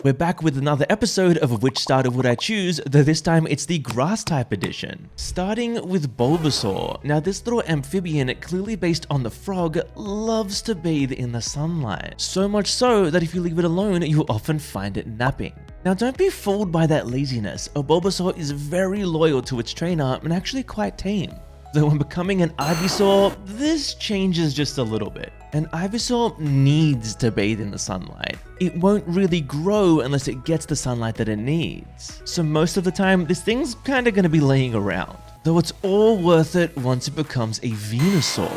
We're back with another episode of Which Starter Would I Choose, though this time it's the Grass type edition. Starting with Bulbasaur. Now this little amphibian, clearly based on the frog, loves to bathe in the sunlight. So much so that if you leave it alone, you'll often find it napping. Now don't be fooled by that laziness. A Bulbasaur is very loyal to its trainer and actually quite tame. Though when becoming an Ivysaur, this changes just a little bit. An Ivysaur needs to bathe in the sunlight. It won't really grow unless it gets the sunlight that it needs. So most of the time, this thing's kinda gonna be laying around. Though it's all worth it once it becomes a Venusaur.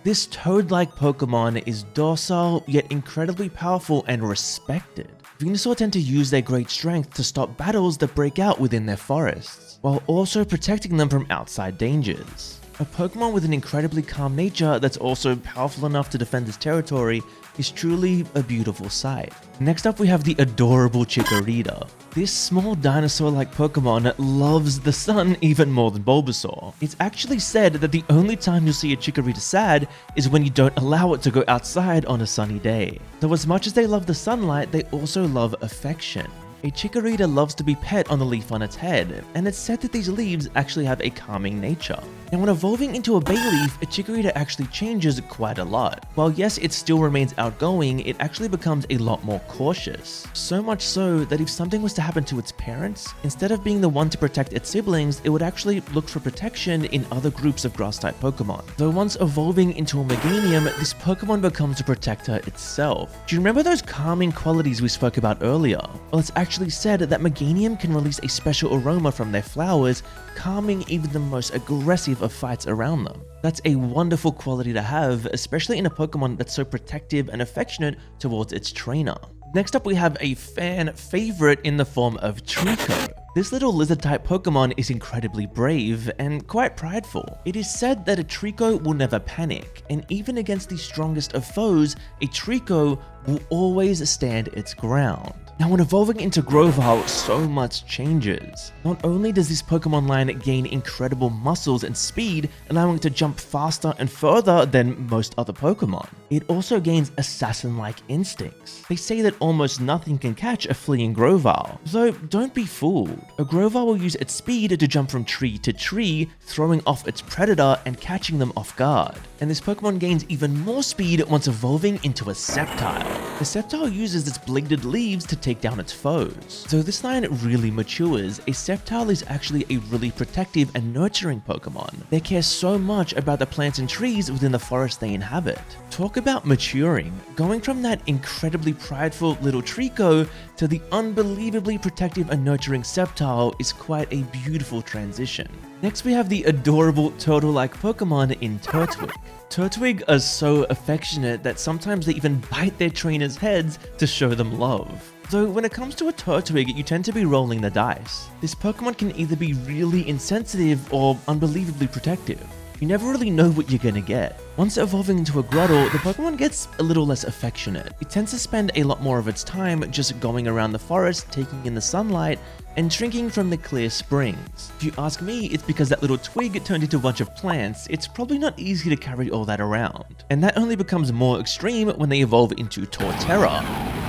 This toad-like Pokemon is docile, yet incredibly powerful and respected. Venusaur tend to use their great strength to stop battles that break out within their forests, while also protecting them from outside dangers. A Pokemon with an incredibly calm nature that's also powerful enough to defend its territory is truly a beautiful sight. Next up we have the adorable Chikorita. This small dinosaur-like Pokemon loves the sun even more than Bulbasaur. It's actually said that the only time you'll see a Chikorita sad is when you don't allow it to go outside on a sunny day. Though as much as they love the sunlight, they also love affection. A Chikorita loves to be pet on the leaf on its head, and it's said that these leaves actually have a calming nature. Now when evolving into a Bayleaf, a Chikorita actually changes quite a lot. While yes, it still remains outgoing, it actually becomes a lot more cautious. So much so that if something was to happen to its parents, instead of being the one to protect its siblings, it would actually look for protection in other groups of grass-type Pokemon. Though once evolving into a Meganium, this Pokemon becomes a protector itself. Do you remember those calming qualities we spoke about earlier? Well, it's actually said that Meganium can release a special aroma from their flowers, calming even the most aggressive of fights around them. That's a wonderful quality to have, especially in a Pokemon that's so protective and affectionate towards its trainer. Next up we have a fan favorite in the form of Trico. This little lizard-type Pokemon is incredibly brave and quite prideful. It is said that a Trico will never panic, and even against the strongest of foes, a Trico will always stand its ground. Now when evolving into Grovyle, so much changes. Not only does this Pokemon line gain incredible muscles and speed, allowing it to jump faster and further than most other Pokemon, it also gains assassin-like instincts. They say that almost nothing can catch a fleeing Grovyle, though don't be fooled. A Grovyle will use its speed to jump from tree to tree, throwing off its predator and catching them off guard. And this Pokemon gains even more speed once evolving into a Sceptile. The Sceptile uses its bladed leaves to take down its foes. So this line really matures. A Sceptile is actually a really protective and nurturing Pokemon. They care so much about the plants and trees within the forest they inhabit. Talk about maturing. Going from that incredibly prideful little Trico to the unbelievably protective and nurturing Sceptile is quite a beautiful transition. Next we have the adorable turtle-like Pokemon in Turtwig. Turtwig are so affectionate that sometimes they even bite their trainers' heads to show them love. Though when it comes to a Turtwig, you tend to be rolling the dice. This Pokemon can either be really insensitive or unbelievably protective. You never really know what you're gonna get. Once evolving into a Grottle, the Pokemon gets a little less affectionate. It tends to spend a lot more of its time just going around the forest, taking in the sunlight, and drinking from the clear springs. If you ask me, it's because that little twig turned into a bunch of plants. It's probably not easy to carry all that around. And that only becomes more extreme when they evolve into Torterra.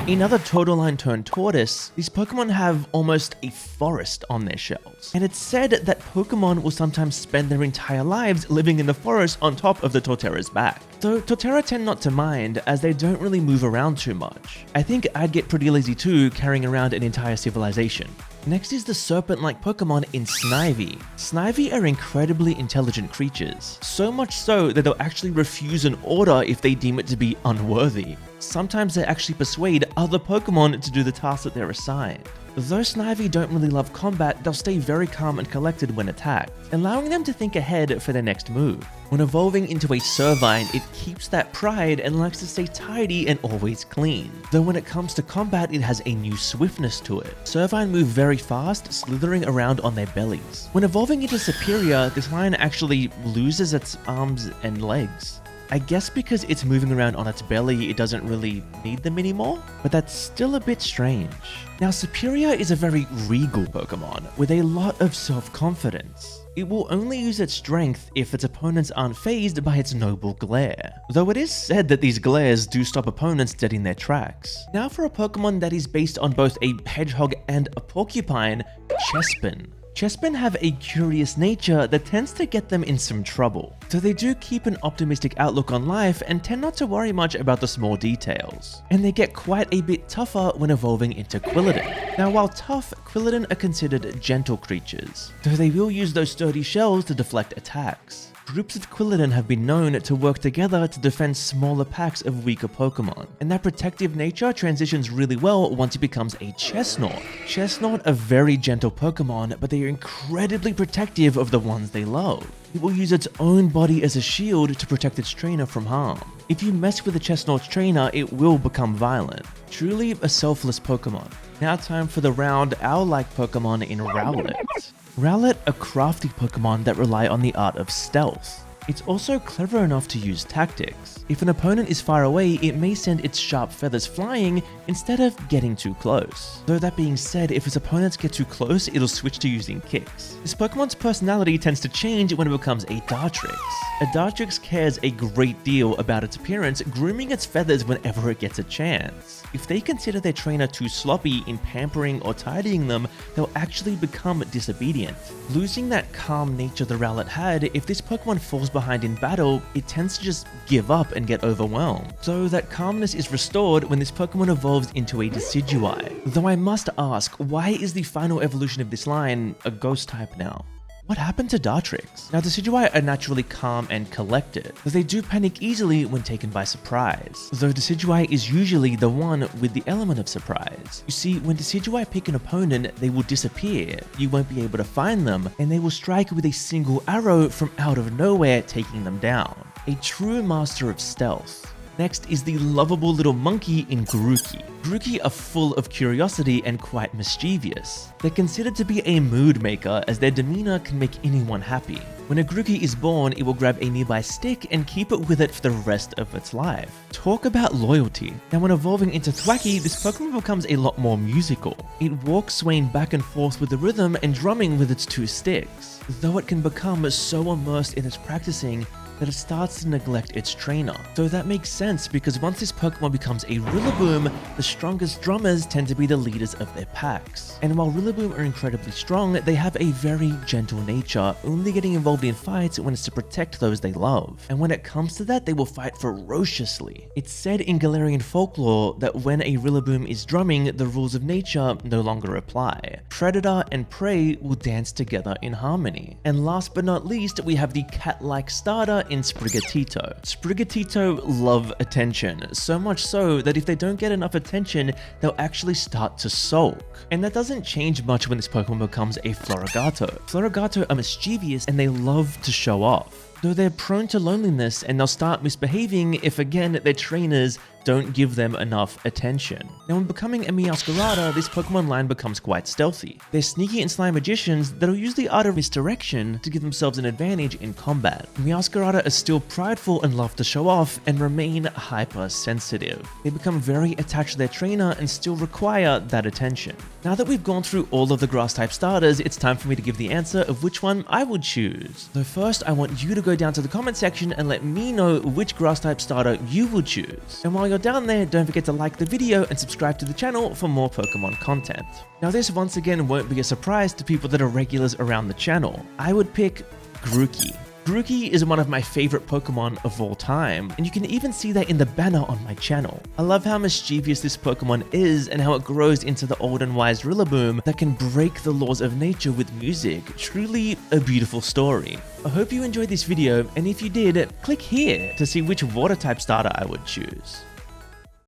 Another turtle line turned tortoise, these Pokemon have almost a forest on their shells. And it's said that Pokemon will sometimes spend their entire lives living in the forest on top of the Torterra's back. Though Torterra tend not to mind, as they don't really move around too much. I think I'd get pretty lazy too, carrying around an entire civilization. Next is the serpent-like Pokemon in Snivy. Snivy are incredibly intelligent creatures, so much so that they'll actually refuse an order if they deem it to be unworthy. Sometimes they actually persuade other Pokemon to do the tasks that they're assigned. Though Snivy don't really love combat, they'll stay very calm and collected when attacked, allowing them to think ahead for their next move. When evolving into a Servine, it keeps that pride and likes to stay tidy and always clean. Though when it comes to combat, it has a new swiftness to it. Servine move very fast, slithering around on their bellies. When evolving into Superior, this line actually loses its arms and legs. I guess because it's moving around on its belly, it doesn't really need them anymore, but that's still a bit strange. Now, Superior is a very regal Pokemon with a lot of self-confidence. It will only use its strength if its opponents aren't fazed by its noble glare, though it is said that these glares do stop opponents dead in their tracks. Now for a Pokemon that is based on both a hedgehog and a porcupine, Chespin. Chespin have a curious nature that tends to get them in some trouble, so they do keep an optimistic outlook on life and tend not to worry much about the small details. And they get quite a bit tougher when evolving into Quilladin. Now while tough, Quilladin are considered gentle creatures, though they will use those sturdy shells to deflect attacks. Groups of Quilladin have been known to work together to defend smaller packs of weaker Pokemon, and that protective nature transitions really well once it becomes a Chestnut. Chestnut are very gentle Pokemon, but they are incredibly protective of the ones they love. It will use its own body as a shield to protect its trainer from harm. If you mess with a Chestnut's trainer, it will become violent. Truly a selfless Pokemon. Now time for the round owl-like Pokemon in Rowlet. Rallet are crafty Pokemon that rely on the art of stealth. It's also clever enough to use tactics. If an opponent is far away, it may send its sharp feathers flying instead of getting too close. Though that being said, if its opponents get too close, it'll switch to using kicks. This Pokemon's personality tends to change when it becomes a Dartrix. A Dartrix cares a great deal about its appearance, grooming its feathers whenever it gets a chance. If they consider their trainer too sloppy in pampering or tidying them, they'll actually become disobedient. Losing that calm nature the Rowlet had, if this Pokemon falls behind in battle, it tends to just give up and get overwhelmed. So that calmness is restored when this Pokemon evolves into a Decidueye. Though I must ask, why is the final evolution of this line a ghost type now? What happened to Dartrix? Now, Decidueye are naturally calm and collected, but they do panic easily when taken by surprise, though Decidueye is usually the one with the element of surprise. You see, when Decidueye pick an opponent, they will disappear, you won't be able to find them, and they will strike with a single arrow from out of nowhere, taking them down. A true master of stealth. Next is the lovable little monkey in Grookey. Grookey are full of curiosity and quite mischievous. They're considered to be a mood maker as their demeanor can make anyone happy. When a Grookey is born, it will grab a nearby stick and keep it with it for the rest of its life. Talk about loyalty. Now when evolving into Thwackey, this Pokemon becomes a lot more musical. It walks swaying back and forth with the rhythm and drumming with its two sticks. Though it can become so immersed in its practicing that it starts to neglect its trainer. So that makes sense because once this Pokemon becomes a Rillaboom, the strongest drummers tend to be the leaders of their packs. And while Rillaboom are incredibly strong, they have a very gentle nature, only getting involved in fights when it's to protect those they love. And when it comes to that, they will fight ferociously. It's said in Galarian folklore that when a Rillaboom is drumming, the rules of nature no longer apply. Predator and prey will dance together in harmony. And last but not least, we have the cat-like starter in Spriggato. Spriggato love attention, so much so that if they don't get enough attention, they'll actually start to sulk. And that doesn't change much when this Pokemon becomes a Florigato. Florigato are mischievous and they love to show off, though they're prone to loneliness and they'll start misbehaving if again their trainers don't give them enough attention. Now when becoming a Asgarata, this Pokemon line becomes quite stealthy. They're sneaky and sly magicians that'll use the art of misdirection to give themselves an advantage in combat. Asgarata are still prideful and love to show off and remain hypersensitive. They become very attached to their trainer and still require that attention. Now that we've gone through all of the grass type starters, it's time for me to give the answer of which one I would choose. So first, I want you to go down to the comment section and let me know which grass type starter you would choose. And while you're down there, don't forget to like the video and subscribe to the channel for more Pokemon content. Now this once again won't be a surprise to people that are regulars around the channel. I would pick Grookey. Grookey is one of my favorite Pokemon of all time, and you can even see that in the banner on my channel. I love how mischievous this Pokemon is and how it grows into the old and wise Rillaboom that can break the laws of nature with music. Truly a beautiful story. I hope you enjoyed this video, and if you did, click here to see which water type starter I would choose.